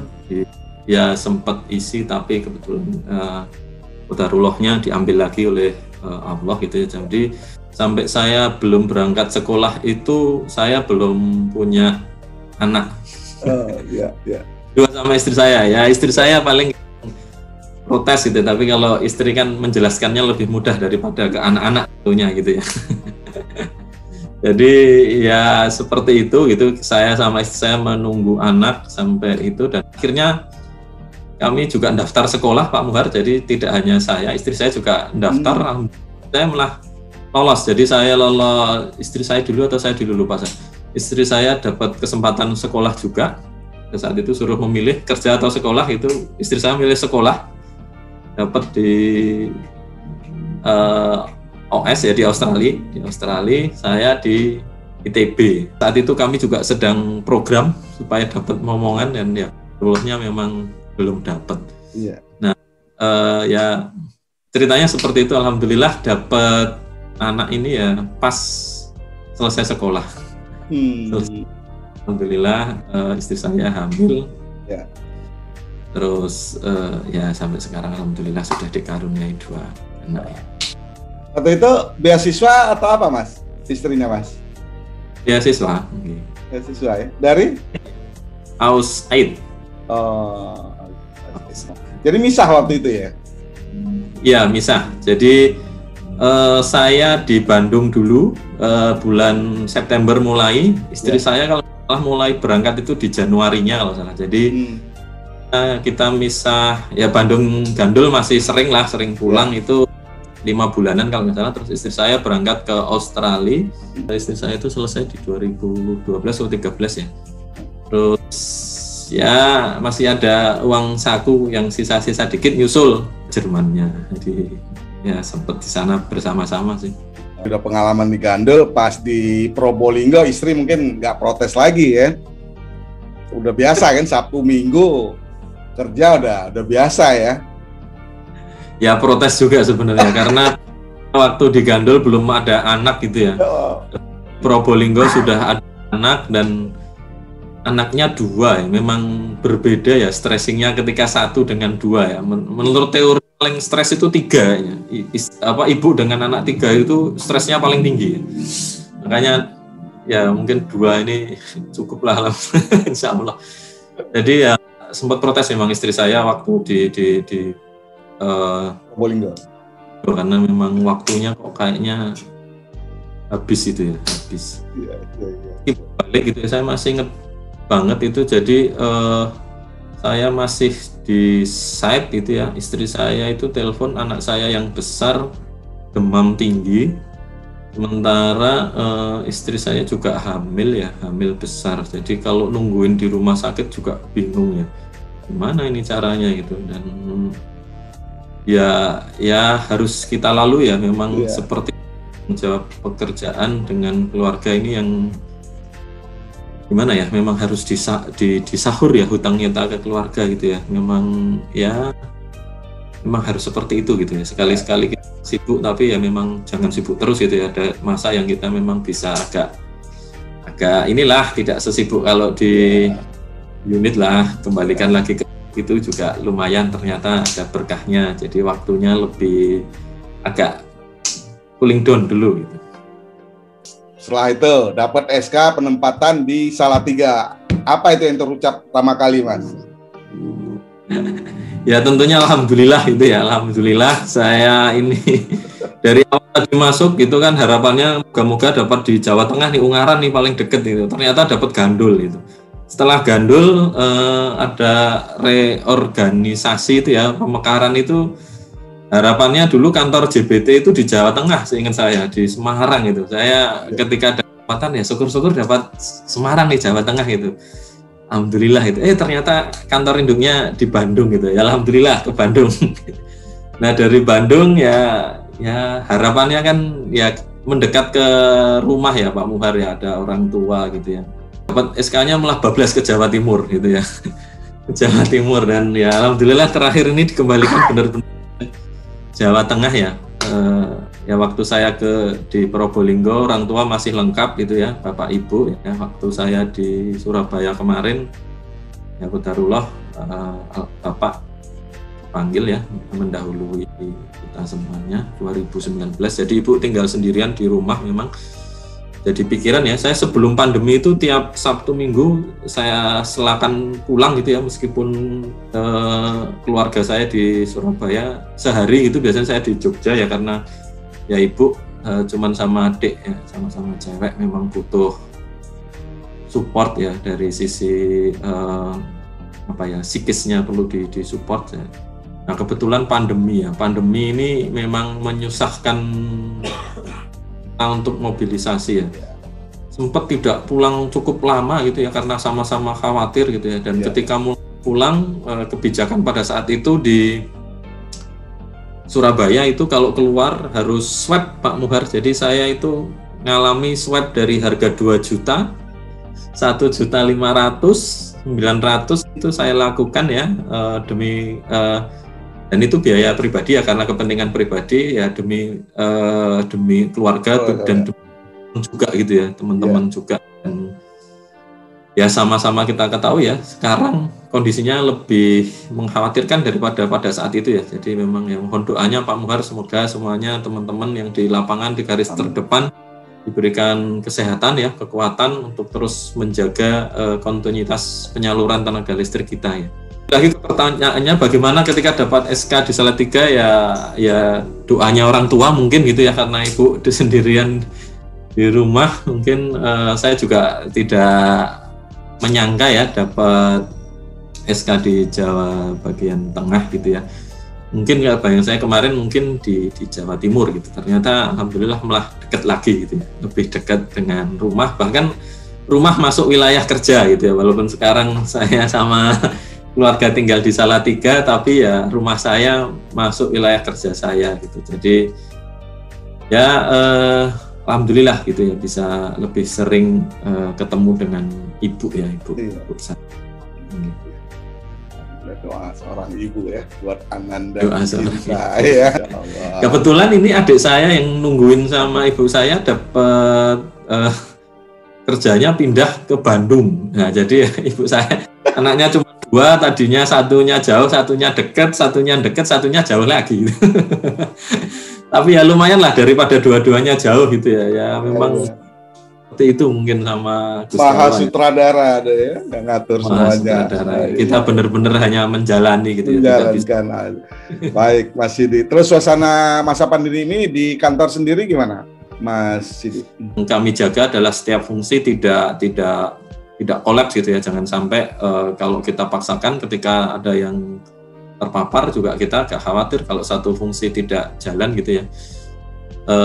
Ya sempat isi, tapi kebetulan qadarullahnya diambil lagi oleh Allah gitu ya. Jadi sampai saya belum berangkat sekolah itu saya belum punya anak. Iya. Dua sama istri saya ya, istri saya paling protes gitu, tapi kalau istri kan menjelaskannya lebih mudah daripada ke anak-anak tentunya gitu ya. Jadi ya seperti itu gitu, saya sama istri saya menunggu anak sampai itu, dan akhirnya kami juga daftar sekolah Pak Muhar, jadi tidak hanya saya, istri saya juga daftar, saya malah lolos, jadi saya lolos, istri saya dulu atau saya dulu lupa saya. Istri saya dapat kesempatan sekolah juga, saat itu suruh memilih kerja atau sekolah, itu istri saya milih sekolah, dapat di OS ya di Australia, saya di ITB. Saat itu kami juga sedang program supaya dapat momongan, dan ya peluangnya memang belum dapat. Iya. Nah ya ceritanya seperti itu, alhamdulillah dapat anak ini ya pas selesai sekolah. Alhamdulillah istri saya hamil. Ya. Terus ya sampai sekarang alhamdulillah sudah dikaruniai 2 anak. Waktu itu beasiswa atau apa Mas? Istrinya Mas? Beasiswa. Beasiswa ya? Dari? AusAid. Oh. Jadi misah waktu itu ya? Ya misah. Jadi saya di Bandung dulu bulan September mulai. Istri saya kalau salah mulai berangkat itu di Januarinya kalau salah. Jadi kita misah ya, Bandung Gandul masih sering pulang itu 5 bulanan kalau nggak salah. Terus istri saya berangkat ke Australia. Istri saya itu selesai di 2012 atau 2013 ya. Terus ya masih ada uang saku yang sisa-sisa dikit nyusul Jermannya. Jadi ya sempat di sana bersama-sama sih. Udah pengalaman di Gandul, pas di Probolinggo istri mungkin nggak protes lagi ya. Udah biasa kan Sabtu Minggu kerja udah biasa ya. Ya protes juga sebenarnya karena waktu di Gandul belum ada anak gitu ya. Probolinggo sudah ada anak, dan anaknya 2 ya. Memang berbeda ya stressingnya ketika 1 dengan 2 ya. Menurut teori paling stres itu 3 ya. Ibu dengan anak 3 itu stresnya paling tinggi ya. Makanya ya mungkin 2 ini cukuplah insya Allah. Jadi ya sempat protes memang istri saya waktu di Probolinggo, karena memang waktunya kok kayaknya habis itu ya, habis. Iya. Balik gitu ya, saya masih inget banget itu. Jadi saya masih di site itu ya, istri saya itu telepon anak saya yang besar demam tinggi, sementara istri saya juga hamil besar. Jadi kalau nungguin di rumah sakit juga bingung ya, gimana ini caranya gitu. Dan ya harus kita lalui ya, memang seperti menjawab pekerjaan dengan keluarga ini yang gimana ya, memang harus disahur ya hutangnya ke keluarga gitu ya. Memang harus seperti itu gitu ya. Sekali-sekali kita sibuk, tapi ya memang jangan sibuk terus gitu ya. Ada masa yang kita memang bisa agak inilah tidak sesibuk kalau di unit lah, kembalikan lagi ke itu juga lumayan, ternyata ada berkahnya. Jadi waktunya lebih agak cooling down dulu gitu. Setelah itu dapat SK penempatan di Salatiga. Apa itu yang terucap pertama kali Mas? Ya tentunya alhamdulillah itu ya, alhamdulillah saya ini dari awal tadi masuk gitu kan harapannya moga-moga dapat di Jawa Tengah nih, Ungaran nih paling deket itu. Ternyata dapat Gandul itu. Setelah Gandul ada reorganisasi itu ya, pemekaran itu. Harapannya dulu kantor JBT itu di Jawa Tengah, seingat saya di Semarang itu. Saya ketika ada kesempatan ya syukur-syukur dapat Semarang di Jawa Tengah itu. Alhamdulillah itu. Ternyata kantor induknya di Bandung gitu. Ya alhamdulillah ke Bandung. Nah dari Bandung ya harapannya kan ya mendekat ke rumah ya Pak Muhar ya, ada orang tua gitu ya. Dapat SK-nya malah bablas ke Jawa Timur gitu ya. Ke Jawa Timur dan ya alhamdulillah terakhir ini dikembalikan benar-benar Jawa Tengah ya. Ya waktu saya di Probolinggo orang tua masih lengkap gitu ya, bapak ibu ya. Waktu saya di Surabaya kemarin ya qadarullah bapak panggil ya mendahului kita semuanya 2019. Jadi ibu tinggal sendirian di rumah memang. Jadi pikiran ya, saya sebelum pandemi itu tiap Sabtu Minggu saya selakan pulang gitu ya, meskipun keluarga saya di Surabaya sehari gitu, biasanya saya di Jogja ya karena ya ibu cuman sama adik ya, sama-sama cewek, memang butuh support ya dari sisi psikisnya perlu di support ya. Nah kebetulan pandemi ini memang menyusahkan untuk mobilisasi ya, sempat tidak pulang cukup lama gitu ya karena sama-sama khawatir gitu ya. Dan ketika pulang kebijakan pada saat itu di Surabaya itu kalau keluar harus swab Pak Muhar. Jadi saya itu ngalami swab dari harga 2 juta, 1.500.900 itu saya lakukan ya demi dan itu biaya pribadi ya, karena kepentingan pribadi ya, demi keluarga dan juga gitu ya, teman-teman juga. Dan ya sama-sama kita ketahui ya sekarang kondisinya lebih mengkhawatirkan daripada pada saat itu ya. Jadi memang ya mohon doanya Pak Muhar, semoga semuanya teman-teman yang di lapangan di garis terdepan diberikan kesehatan ya, kekuatan untuk terus menjaga kontinuitas penyaluran tenaga listrik kita ya. Lagi pertanyaannya bagaimana ketika dapat SK di Salatiga ya doanya orang tua mungkin gitu ya, karena ibu sendirian di rumah. Mungkin saya juga tidak menyangka ya dapat SK di Jawa bagian tengah gitu ya. Mungkin nggak bayang saya kemarin mungkin di Jawa Timur gitu. Ternyata alhamdulillah malah dekat lagi gitu ya, lebih dekat dengan rumah, bahkan rumah masuk wilayah kerja gitu ya. Walaupun sekarang saya sama keluarga tinggal di Salatiga, tapi ya rumah saya masuk wilayah kerja saya gitu. Jadi ya alhamdulillah gitu ya, bisa lebih sering ketemu dengan ibu ya, ibu saya. Doa seorang ibu ya buat Ananda. Doa seorang ibu. Ya. Kebetulan ini adik saya yang nungguin sama ibu saya dapat kerjanya pindah ke Bandung. Nah jadi ibu saya anaknya cuma 2, tadinya satunya jauh, satunya dekat, satunya jauh lagi. Tapi ya lumayan lah daripada dua-duanya jauh gitu ya. Ya memang seperti itu mungkin sama Gus Maha Sutradara ada ya, yang ngatur semuanya. Kita benar-benar hanya menjalani gitu ya. Menjalankan. Baik Mas Sidi. Terus suasana masa pandemi ini di kantor sendiri gimana Mas Sidi? Kami jaga adalah setiap fungsi tidak kolaps gitu ya, jangan sampai kalau kita paksakan ketika ada yang terpapar juga kita agak khawatir kalau satu fungsi tidak jalan gitu ya.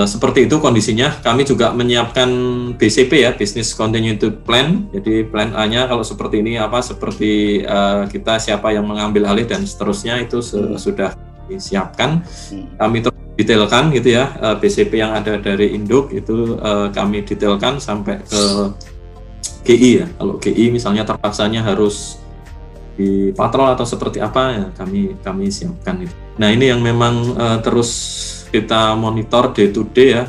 Seperti itu kondisinya. Kami juga menyiapkan BCP ya, Business Continuity Plan. Jadi plan A-nya kalau seperti ini seperti kita siapa yang mengambil alih dan seterusnya itu sudah disiapkan. Kami terus detailkan gitu ya, BCP yang ada dari induk itu kami detailkan sampai ke GI ya. Kalau GI misalnya terpaksanya harus di patrol atau seperti apa ya, kami siapkan itu. Nah ini yang memang terus kita monitor day to day ya,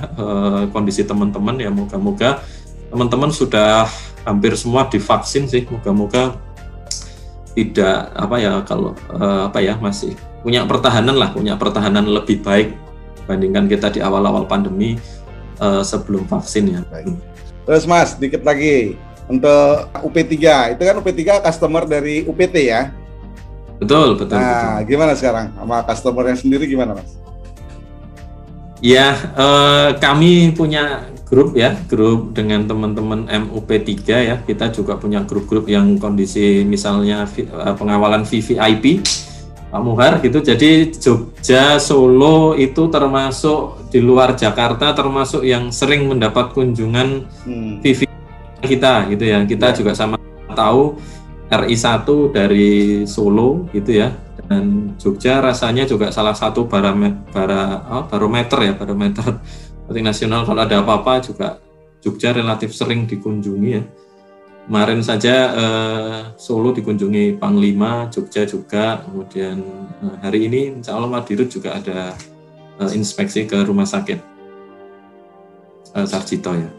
kondisi teman-teman ya. Moga-moga teman-teman sudah hampir semua divaksin sih. Moga-moga tidak masih punya pertahanan lebih baik dibandingkan kita di awal-awal pandemi sebelum vaksin ya. Terus Mas, dikit lagi untuk UP3, itu kan UP3 customer dari UPT ya. Betul. Nah, gimana sekarang sama customernya sendiri gimana, Mas? Ya, kami punya grup dengan teman-teman MUP3 ya. Kita juga punya grup-grup yang kondisi misalnya pengawalan VVIP, Pak Muhar gitu. Jadi Jogja, Solo itu termasuk di luar Jakarta termasuk yang sering mendapat kunjungan VVIP kita gitu ya. Kita juga sama tahu RI1 dari Solo gitu ya. Dan Jogja rasanya juga salah satu barometer penting nasional. Kalau ada apa-apa juga Jogja relatif sering dikunjungi ya. Kemarin saja Solo dikunjungi Panglima, Jogja juga, kemudian hari ini insya Allah Madirut juga ada inspeksi ke rumah sakit Sarjito ya.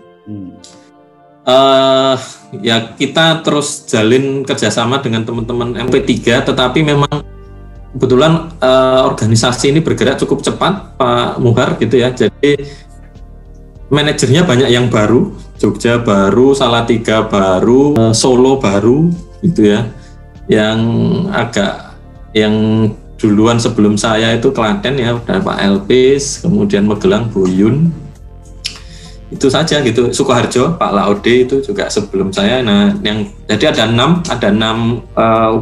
Ya kita terus jalin kerjasama dengan teman-teman MP3, tetapi memang kebetulan organisasi ini bergerak cukup cepat, Pak Muhar gitu ya. Jadi manajernya banyak yang baru, Jogja baru, Salatiga baru, Solo baru gitu ya. Yang duluan sebelum saya itu Klaten ya, udah Pak Elpis, kemudian Magelang Buyun. Itu saja gitu. Sukoharjo Pak Laude itu juga sebelum saya. Nah, jadi ada 6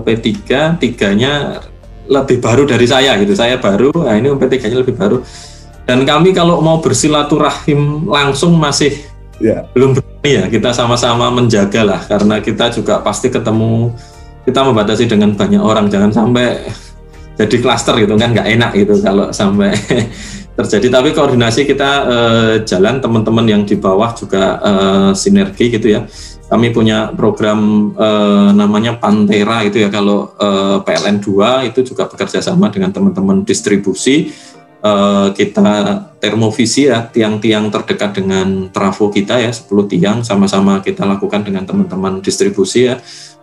UP3, 3-nya lebih baru dari saya gitu. Saya baru, nah ini UP3-nya lebih baru. Dan kami kalau mau bersilaturahim langsung masih belum berani ya. Kita sama-sama menjaga lah, karena kita juga pasti ketemu, kita membatasi dengan banyak orang, jangan sampai jadi klaster gitu kan, nggak enak gitu kalau sampai terjadi. Tapi koordinasi kita jalan, teman-teman yang di bawah juga sinergi gitu ya. Kami punya program namanya Pantera itu ya. Kalau PLN 2 itu juga bekerja sama dengan teman-teman distribusi. Kita termovisi ya, tiang-tiang terdekat dengan trafo kita ya, 10 tiang sama-sama kita lakukan dengan teman-teman distribusi ya.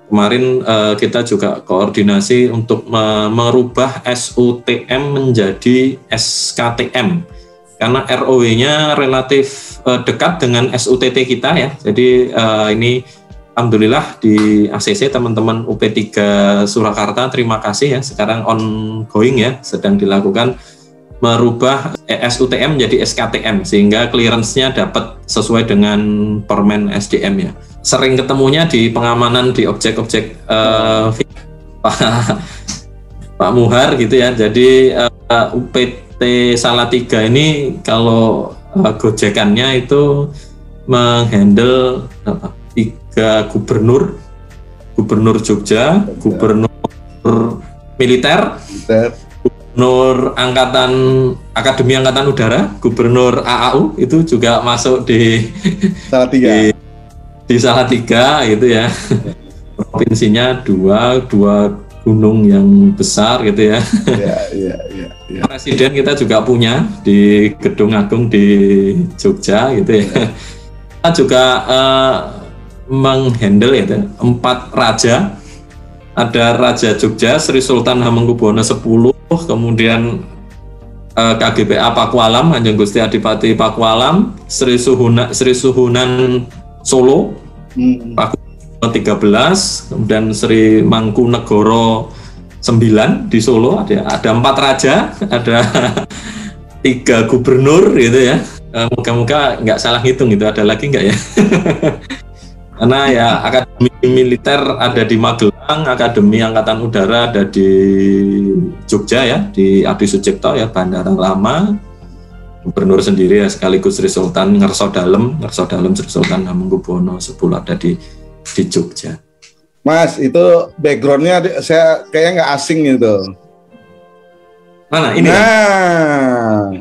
Kemarin kita juga koordinasi untuk merubah SUTM menjadi SKTM karena ROW-nya relatif dekat dengan SUTT kita ya. Jadi ini alhamdulillah di ACC teman-teman UP3 Surakarta, terima kasih ya, sekarang ongoing ya, sedang dilakukan merubah SUTM menjadi SKTM sehingga clearance-nya dapat sesuai dengan Permen SDM ya. Sering ketemunya di pengamanan di objek-objek Pak Muhar gitu ya. Jadi UPT Salatiga ini kalau gojekannya itu menghandle 3 gubernur Jogja, gubernur militer, gubernur Akademi Angkatan Udara, gubernur AAU itu juga masuk di Salatiga. Di Salatiga gitu ya. Provinsinya dua gunung yang besar gitu ya. Ya. Presiden kita juga punya di Gedung Agung di Jogja gitu ya. Kita juga menghandle itu 4 raja. Ada Raja Jogja Sri Sultan Hamengkubuwono X, kemudian KGPA Pakualam Kanjeng Gusti Adipati Pakualam, Sri Suhunan Solo Pakualam 13, kemudian Sri Mangkunegoro 9 di Solo. Ada 4 raja, ada 3 gubernur gitu ya. Moga-moga nggak salah hitung itu, ada lagi nggak ya? Karena ya Akademi Militer ada di Magelang, Akademi Angkatan Udara ada di Jogja ya, di Adi Sucipto ya, Bandara Lama. Gubernur sendiri ya sekaligus Sri Sultan Ngerso Dalem Sri Sultan Hamengkubuwono X ada di Jogja. Mas, itu backgroundnya saya kayaknya nggak asing gitu. Mana ini? Nah,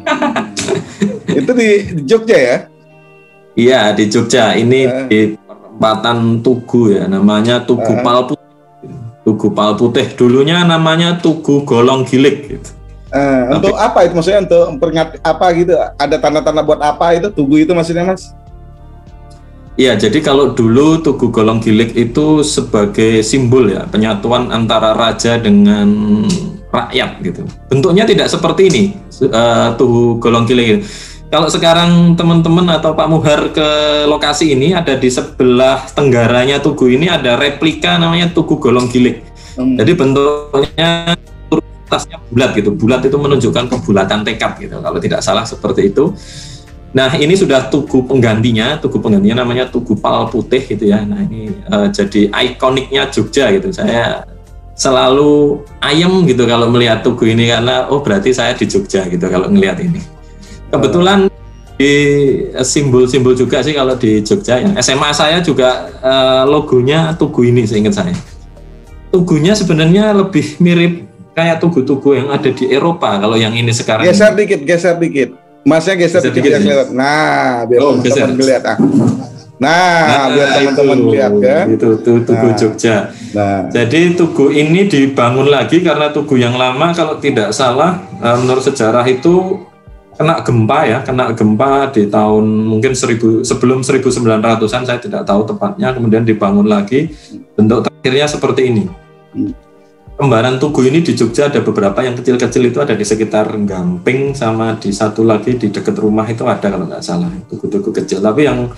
itu di Jogja ya? Iya di Jogja. Ini di perempatan Tugu ya, namanya Tugu Palputih. Tugu Palputih. Dulunya namanya Tugu Golong Gilik. Gitu. Untuk apa itu maksudnya, untuk memperingati apa gitu? Ada tanda-tanda buat apa itu Tugu itu maksudnya, Mas? Iya, jadi kalau dulu Tugu Golong Gilik itu sebagai simbol ya penyatuan antara raja dengan rakyat gitu. Bentuknya tidak seperti ini Tugu Golong Gilik. Kalau sekarang teman-teman atau Pak Muhar ke lokasi ini, ada di sebelah tenggaranya Tugu ini ada replika namanya Tugu Golong Gilik. Jadi bentuknya atasnya bulat gitu. Bulat itu menunjukkan kebulatan tekad gitu. Kalau tidak salah seperti itu. Nah, ini sudah tugu penggantinya namanya Tugu Pal Putih gitu ya. Nah, ini jadi ikoniknya Jogja gitu. Saya selalu ayem gitu kalau melihat tugu ini karena berarti saya di Jogja gitu kalau melihat ini. Kebetulan di simbol-simbol juga sih kalau di Jogja ya. SMA saya juga logonya tugu ini seingat saya. Tugunya sebenarnya lebih mirip kayak tugu-tugu yang ada di Eropa kalau yang ini sekarang. Geser dikit. Masnya geser dikit ya. Nah, biar teman-teman melihat. Nah, biar teman-teman lihat kan. Itu Tugu Jogja. Nah. Jadi tugu ini dibangun lagi karena tugu yang lama kalau tidak salah menurut sejarah itu kena gempa di tahun mungkin sebelum 1900-an, saya tidak tahu tepatnya, kemudian dibangun lagi. Bentuk terakhirnya seperti ini. Kembaran tugu ini di Jogja ada beberapa, yang kecil-kecil itu ada di sekitar Gamping, sama di satu lagi di dekat rumah itu ada kalau nggak salah, tugu-tugu kecil. Tapi yang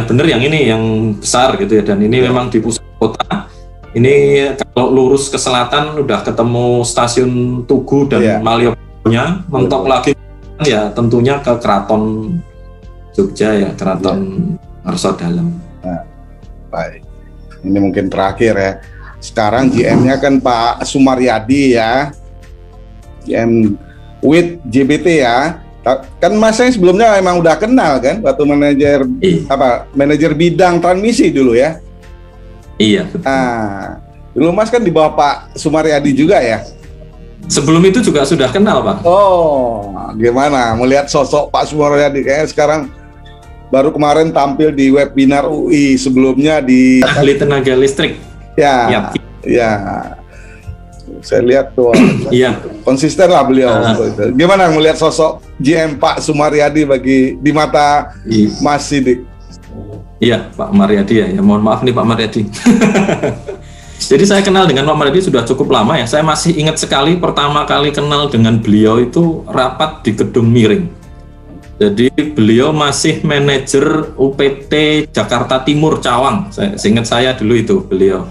benar yang ini, yang besar gitu ya, dan ini memang di pusat kota. Ini kalau lurus ke selatan udah ketemu stasiun Tugu dan Malioboro-nya, mentok lagi ya tentunya ke Keraton Jogja ya, Keraton Arso Dalem. Nah, baik. Ini mungkin terakhir ya. Sekarang GM-nya kan Pak Sumaryadi ya, GM with JBT ya. Kan Mas saya sebelumnya emang udah kenal kan, waktu manajer bidang transmisi dulu ya. Iya, betul. Nah, dulu Mas kan di bawah Pak Sumaryadi juga ya. Sebelum itu juga sudah kenal, Pak. Oh, gimana melihat sosok Pak Sumaryadi? Kayaknya sekarang baru kemarin tampil di webinar UI, sebelumnya di ahli tenaga listrik. Ya. Saya lihat tuh, konsisten lah beliau. Gimana melihat sosok GM Pak Sumaryadi di mata Mas Sidik? Iya, Pak Maryadi ya. Mohon maaf nih Pak Maryadi. Jadi saya kenal dengan Pak Maryadi sudah cukup lama ya. Saya masih ingat sekali pertama kali kenal dengan beliau itu rapat di Gedung Miring. Jadi beliau masih manajer UPT Jakarta Timur Cawang. Seingat saya dulu itu beliau.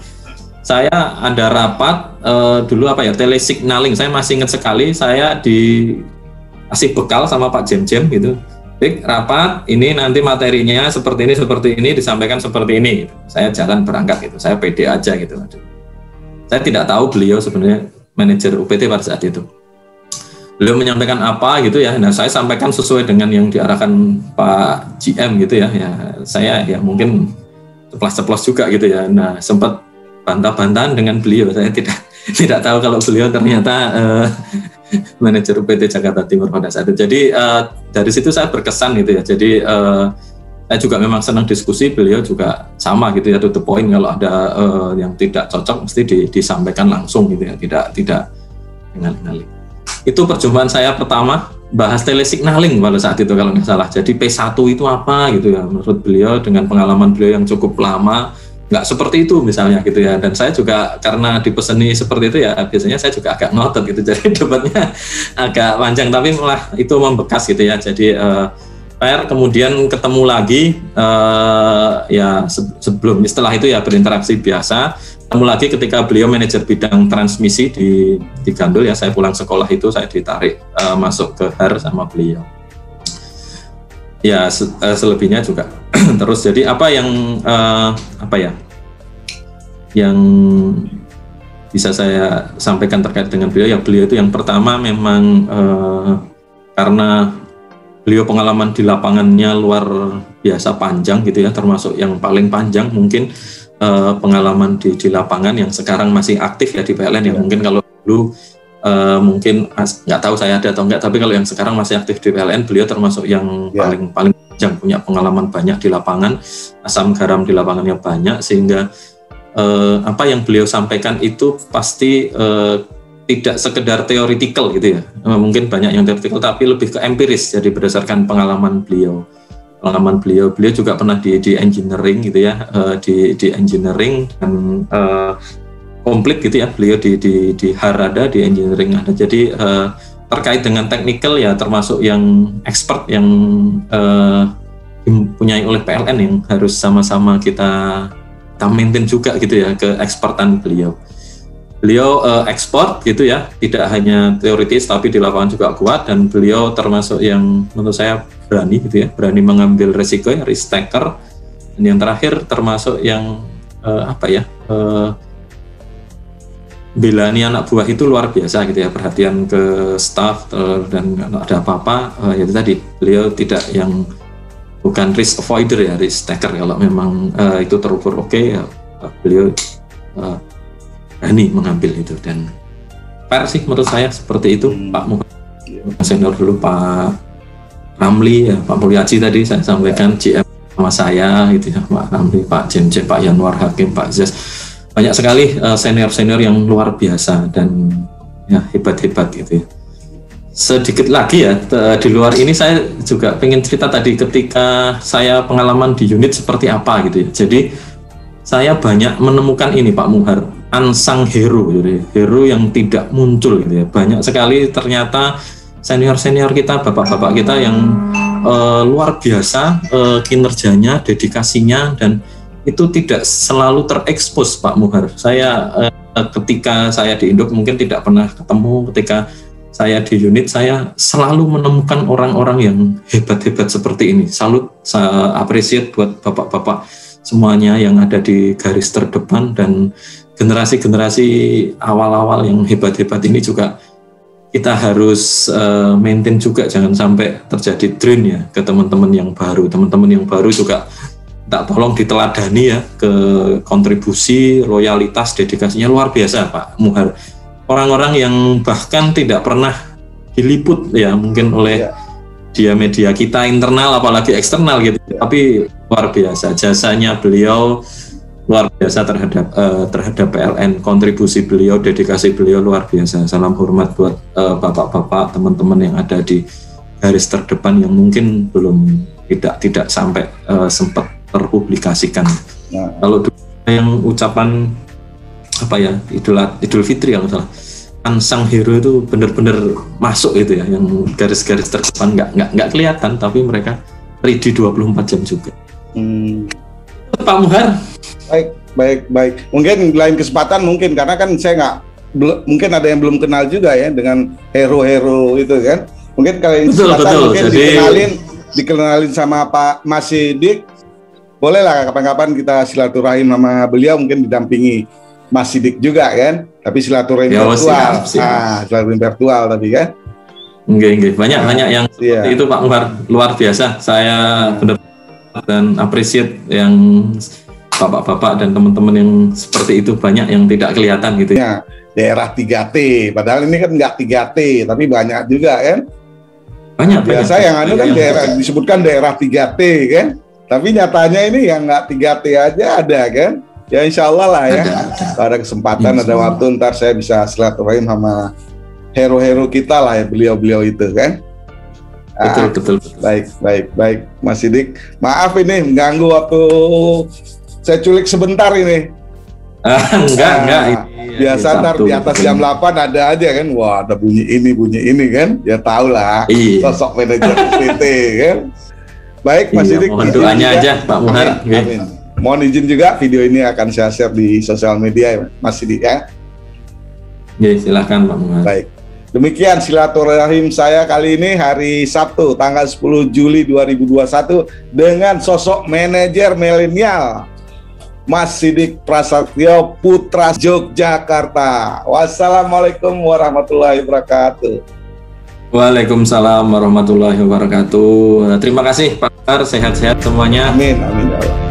Saya ada rapat dulu telesignaling. Saya masih ingat sekali, saya dikasih bekal sama Pak Jem gitu. Baik, rapat ini nanti materinya seperti ini disampaikan seperti ini. Saya jalan berangkat gitu. Saya pede aja gitu. Saya tidak tahu beliau sebenarnya manajer UPT pada saat itu. Beliau menyampaikan apa gitu ya. Nah, saya sampaikan sesuai dengan yang diarahkan Pak GM gitu ya. Ya, saya ya mungkin ceplas-ceplos juga gitu ya. Nah, sempat bantah-bantahan dengan beliau. Saya tidak tahu kalau beliau ternyata manajer UPT Jakarta Timur pada saat itu. Jadi dari situ saya berkesan gitu ya. Jadi saya juga memang senang diskusi, beliau juga sama gitu ya, to the point. Kalau ada yang tidak cocok mesti disampaikan langsung gitu ya, tidak dengan ngalih. Itu perjumpaan saya pertama, bahas telesignaling pada saat itu kalau nggak salah. Jadi P1 itu apa gitu ya, menurut beliau dengan pengalaman beliau yang cukup lama, nggak seperti itu misalnya gitu ya. Dan saya juga karena dipeseni seperti itu ya, biasanya saya juga agak ngotot gitu, jadi debatnya agak panjang, tapi malah itu membekas gitu ya. Jadi kemudian ketemu lagi setelah itu ya berinteraksi biasa. Ketemu lagi ketika beliau manajer bidang transmisi di Gandul ya. Saya pulang sekolah itu saya ditarik masuk ke HAR sama beliau. Ya selebihnya juga terus. Jadi yang bisa saya sampaikan terkait dengan beliau ya, beliau itu yang pertama memang karena beliau pengalaman di lapangannya luar biasa panjang gitu ya, termasuk yang paling panjang mungkin pengalaman di lapangan yang sekarang masih aktif ya di PLN ya. Mungkin kalau dulu mungkin nggak tahu saya ada atau enggak, tapi kalau yang sekarang masih aktif di PLN, beliau termasuk yang paling panjang, punya pengalaman banyak di lapangan, asam garam di lapangannya banyak, sehingga apa yang beliau sampaikan itu pasti tidak sekedar teoritikal gitu ya. Mungkin banyak yang teoritikal tapi lebih ke empiris, jadi berdasarkan pengalaman beliau. Beliau juga pernah di engineering gitu ya, di engineering dan komplit gitu ya. Beliau di HAR ada, di engineering ada. Jadi terkait dengan technical ya, termasuk yang expert yang dipunyai oleh PLN yang harus sama-sama kita maintain juga gitu ya, keekspertan beliau. beliau ekspor gitu ya, tidak hanya teoritis tapi di lapangan juga kuat, dan beliau termasuk yang menurut saya berani gitu ya, berani mengambil resiko ya, risk taker. Dan yang terakhir termasuk yang belani anak buah itu luar biasa gitu ya, perhatian ke staff, dan kalau ada apa-apa itu tadi beliau tidak yang bukan risk avoider ya, risk taker. Kalau memang itu terukur oke ya, beliau berani mengambil itu, dan fair sih menurut saya seperti itu. Pak senior dulu, Pak Ramli ya, Pak Mulyaji tadi saya sampaikan, GM sama saya gitu ya, Pak Ramli, Pak Jenje, Pak Yanwar Hakim, Pak Zes, banyak sekali senior-senior yang luar biasa dan ya hebat-hebat gitu ya. Sedikit lagi ya, di luar ini saya juga pengen cerita tadi ketika saya pengalaman di unit seperti apa gitu ya. Jadi saya banyak menemukan ini Pak Muhar, unsung hero, jadi hero yang tidak muncul gitu ya. Banyak sekali ternyata senior-senior kita, bapak-bapak kita yang luar biasa kinerjanya, dedikasinya, dan itu tidak selalu terekspos Pak Muhar. Saya ketika saya di Induk mungkin tidak pernah ketemu, ketika saya di unit saya selalu menemukan orang-orang yang hebat-hebat seperti ini. Salut, saya appreciate buat bapak-bapak semuanya yang ada di garis terdepan, dan generasi-generasi awal-awal yang hebat-hebat ini juga kita harus maintain juga, jangan sampai terjadi drain ya ke teman-teman yang baru. Teman-teman yang baru juga tak tolong diteladani ya, ke kontribusi, loyalitas, dedikasinya luar biasa Pak Muhar. Orang-orang yang bahkan tidak pernah diliput ya mungkin oleh media kita internal apalagi eksternal gitu, tapi luar biasa jasanya beliau, luar biasa terhadap PLN, kontribusi beliau, dedikasi beliau luar biasa. Salam hormat buat bapak-bapak, teman-teman yang ada di garis terdepan yang mungkin belum tidak sampai sempat terpublikasikan. Kalau yang ucapan Idul Fitri kalau salah, unsung hero itu benar-benar masuk itu ya, yang garis-garis terdepan nggak kelihatan tapi mereka ready 24 jam juga. Pak Muhar. Baik. Mungkin lain kesempatan mungkin, karena kan saya mungkin ada yang belum kenal juga ya dengan hero-hero itu kan. Mungkin kalau kesempatan mungkin dikenalin sama Pak Mas Sidik. Boleh lah kapan-kapan kita silaturahim sama beliau, mungkin didampingi Mas Sidik juga kan, tapi silaturahim virtual. Silaturahim virtual tadi kan. Enggak. Banyak yang seperti itu Pak Muhar, luar biasa. Saya benar-benar dan appreciate yang bapak-bapak dan teman-teman yang seperti itu, banyak yang tidak kelihatan gitu. Ya, daerah 3T, padahal ini kan nggak 3T, tapi banyak juga kan. Banyak. Yang kan daerah disebutkan daerah 3T kan, tapi nyatanya ini yang nggak 3T aja ada kan. Ya insya Allah lah ya, ada kesempatan, ada waktu ntar saya bisa silaturahim sama hero-hero kita lah ya, beliau-beliau itu kan. Betul. Baik Mas Sidik, maaf ini mengganggu waktu saya culik sebentar ini. Enggak. Biasa ntar di atas jam 8 ada aja kan, wah ada bunyi ini kan, ya tau lah sosok manajer PT kan. Baik Mas Sidik, mohon doanya aja Pak Muhar. Amin. Mohon izin juga video ini akan saya share di sosial media Mas Sidik ya. Ya silahkan Pak Muhar. Baik. Demikian silaturahim saya kali ini hari Sabtu tanggal 10 Juli 2021 dengan sosok manajer milenial Mas Sidik Prasetyo Putra Yogyakarta. Wassalamualaikum warahmatullahi wabarakatuh. Waalaikumsalam warahmatullahi wabarakatuh. Terima kasih Pak, sehat-sehat semuanya. Amin ya Allah.